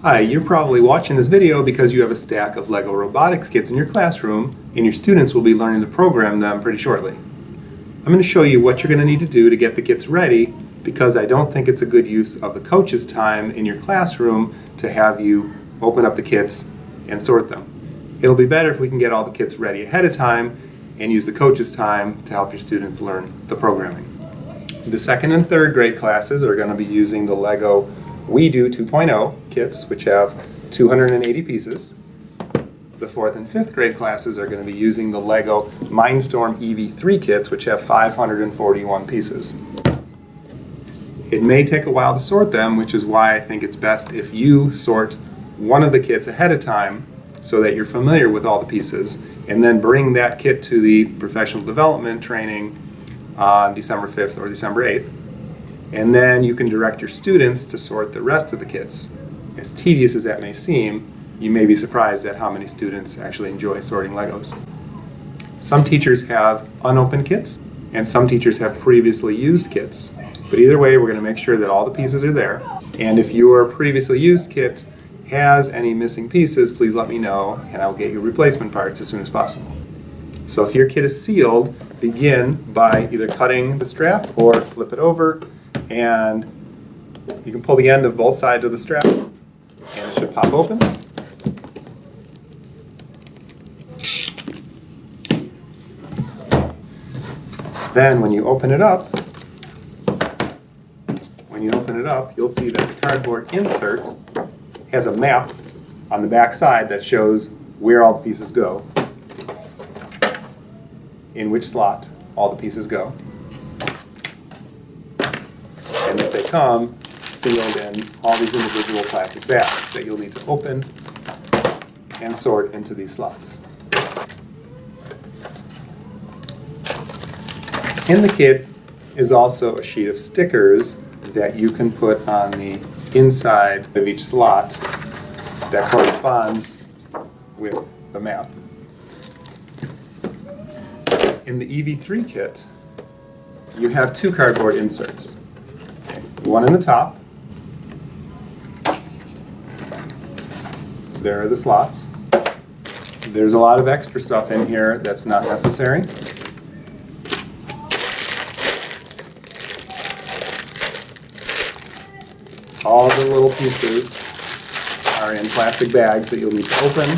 Hi, you're probably watching this video because you have a stack of LEGO robotics kits in your classroom and your students will be learning to program them pretty shortly. I'm going to show you what you're going to need to do to get the kits ready because I don't think it's a good use of the coach's time in your classroom to have you open up the kits and sort them. It'll be better if we can get all the kits ready ahead of time and use the coach's time to help your students learn the programming. The second and third grade classes are going to be using the LEGO We Do 2.0 kits, which have 280 pieces. The fourth and fifth grade classes are going to be using the LEGO Mindstorm EV3 kits, which have 541 pieces. It may take a while to sort them, which is why I think it's best if you sort one of the kits ahead of time so that you're familiar with all the pieces, and then bring that kit to the professional development training on December 5th or December 8th. And then you can direct your students to sort the rest of the kits. As tedious as that may seem, you may be surprised at how many students actually enjoy sorting Legos. Some teachers have unopened kits, and some teachers have previously used kits. But either way, we're going to make sure that all the pieces are there. And if your previously used kit has any missing pieces, please let me know, and I'll get you replacement parts as soon as possible. So if your kit is sealed, begin by either cutting the strap or flip it over, and you can pull the end of both sides of the strap and it should pop open. Then when you open it up, you'll see that the cardboard insert has a map on the back side that shows where all the pieces go, in which slot all the pieces go. And if they come sealed in all these individual plastic bags that you'll need to open and sort into these slots. In the kit is also a sheet of stickers that you can put on the inside of each slot that corresponds with the map. In the EV3 kit, you have two cardboard inserts. One in the top. There are the slots. There's a lot of extra stuff in here that's not necessary. All the little pieces are in plastic bags that you'll need to open.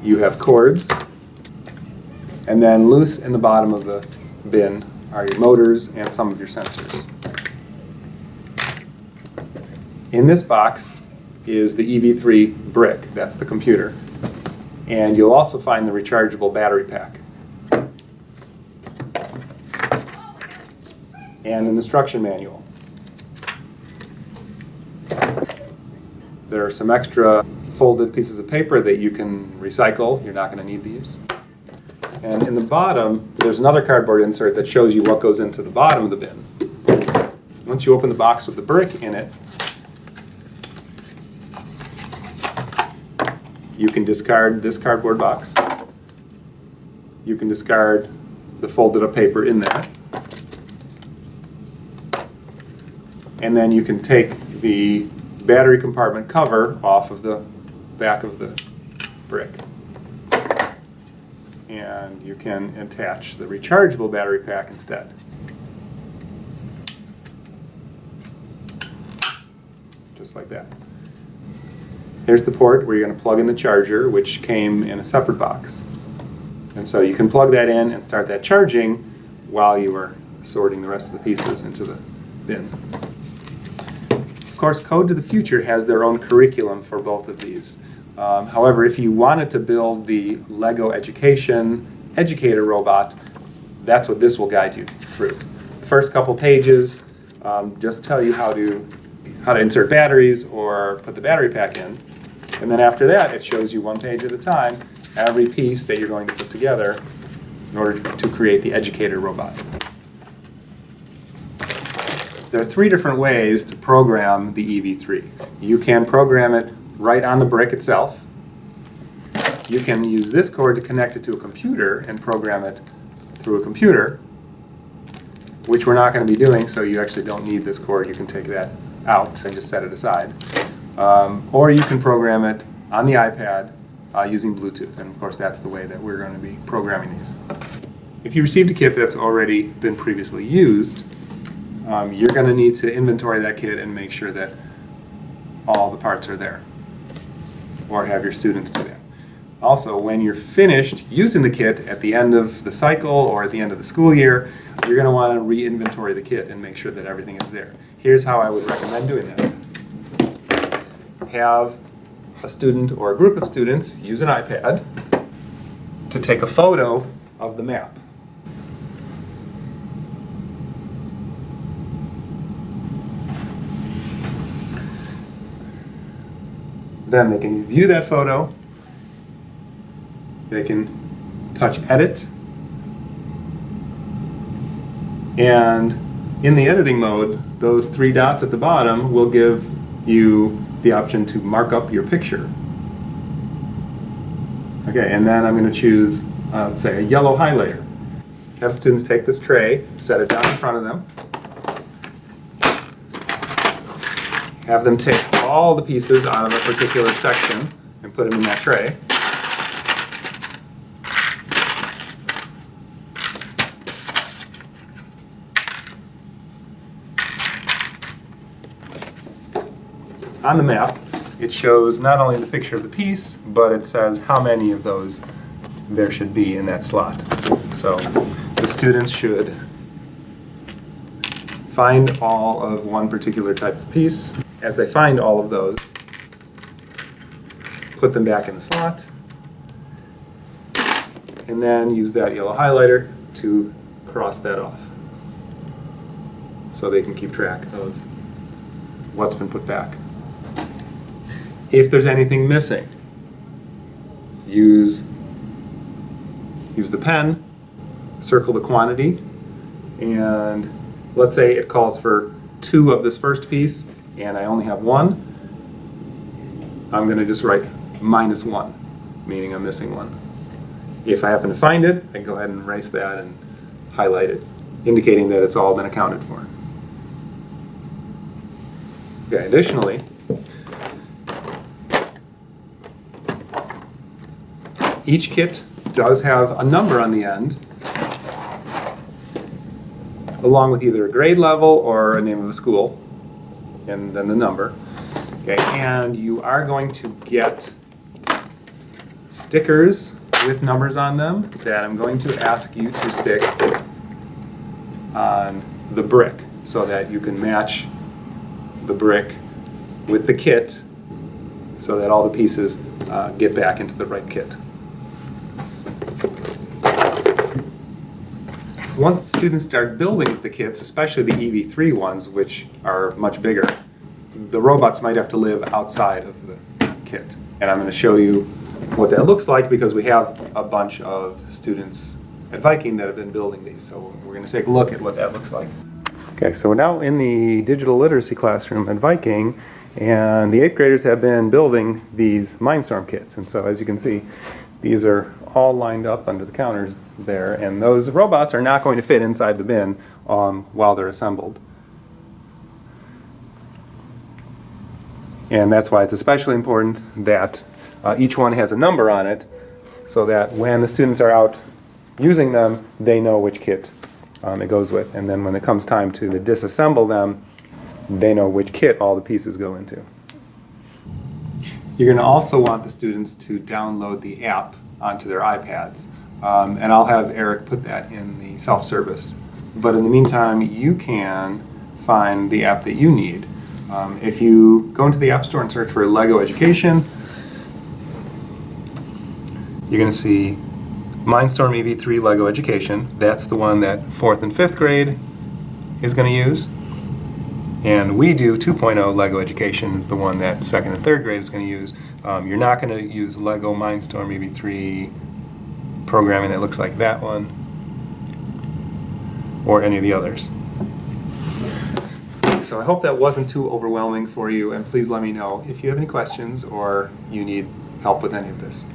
You have cords, and then loose in the bottom of the bin are your motors and some of your sensors. In this box is the EV3 brick, that's the computer, and you'll also find the rechargeable battery pack and an instruction manual. There are some extra folded pieces of paper that you can recycle. You're not going to need these. And in the bottom, there's another cardboard insert that shows you what goes into the bottom of the bin. Once you open the box with the brick in it, you can discard this cardboard box. You can discard the folded up paper in there. And then you can take the battery compartment cover off of the back of the brick. And you can attach the rechargeable battery pack instead. Just like that. There's the port where you're going to plug in the charger, which came in a separate box. And so you can plug that in and start that charging while you are sorting the rest of the pieces into the bin. Of course, Code to the Future has their own curriculum for both of these. However, if you wanted to build the LEGO Education Educator robot, that's what this will guide you through. First couple pages just tell you how to insert batteries or put the battery pack in. And then after that, it shows you one page at a time every piece that you're going to put together in order to create the Educator robot. There are three different ways to program the EV3. You can program it right on the brick itself. You can use this cord to connect it to a computer and program it through a computer, which we're not going to be doing, so you actually don't need this cord. You can take that out and just set it aside. Or you can program it on the iPad using Bluetooth, and of course that's the way that we're going to be programming these. If you received a kit that's already been previously used, you're going to need to inventory that kit and make sure that all the parts are there, or have your students do that. Also, when you're finished using the kit at the end of the cycle or at the end of the school year, you're going to want to re-inventory the kit and make sure that everything is there. Here's how I would recommend doing that. Have a student or a group of students use an iPad to take a photo of the map. Then they can view that photo, they can touch edit, and in the editing mode, those three dots at the bottom will give you the option to mark up your picture. Okay, and then I'm going to choose, let's say, a yellow highlighter. Have students take this tray, set it down in front of them, have them take all the pieces out of a particular section and put them in that tray. On the map, it shows not only the picture of the piece, but it says how many of those there should be in that slot. So the students should find all of one particular type of piece. As they find all of those, put them back in the slot, and then use that yellow highlighter to cross that off so they can keep track of what's been put back. If there's anything missing, use the pen, circle the quantity, and let's say it calls for 2 of this first piece and I only have 1, I'm going to just write -1, meaning I'm missing 1. If I happen to find it, I can go ahead and erase that and highlight it, indicating that it's all been accounted for. Okay, additionally, each kit does have a number on the end, along with either a grade level or a name of a school, and then the number. Okay, and you are going to get stickers with numbers on them that I'm going to ask you to stick on the brick so that you can match the brick with the kit so that all the pieces get back into the right kit. Once the students start building the kits, especially the EV3 ones, which are much bigger, the robots might have to live outside of the kit. And I'm going to show you what that looks like because we have a bunch of students at Viking that have been building these. So we're going to take a look at what that looks like. Okay, so we're now in the digital literacy classroom at Viking, and the 8th graders have been building these Mindstorm kits. And so as you can see, these are all lined up under the counters there, and those robots are not going to fit inside the bin while they're assembled. And that's why it's especially important that each one has a number on it so that when the students are out using them, they know which kit it goes with. And then when it comes time to disassemble them, they know which kit all the pieces go into. You're going to also want the students to download the app onto their iPads. And I'll have Eric put that in the self-service. But in the meantime, you can find the app that you need. If you go into the App Store and search for Lego Education, you're going to see Mindstorm EV3 Lego Education. That's the one that 4th and 5th grade is going to use. And We Do 2.0 Lego Education is the one that 2nd and 3rd grade is going to use. You're not going to use Lego Mindstorm EV3 programming that looks like that one or any of the others. So I hope that wasn't too overwhelming for you, and please let me know if you have any questions or you need help with any of this.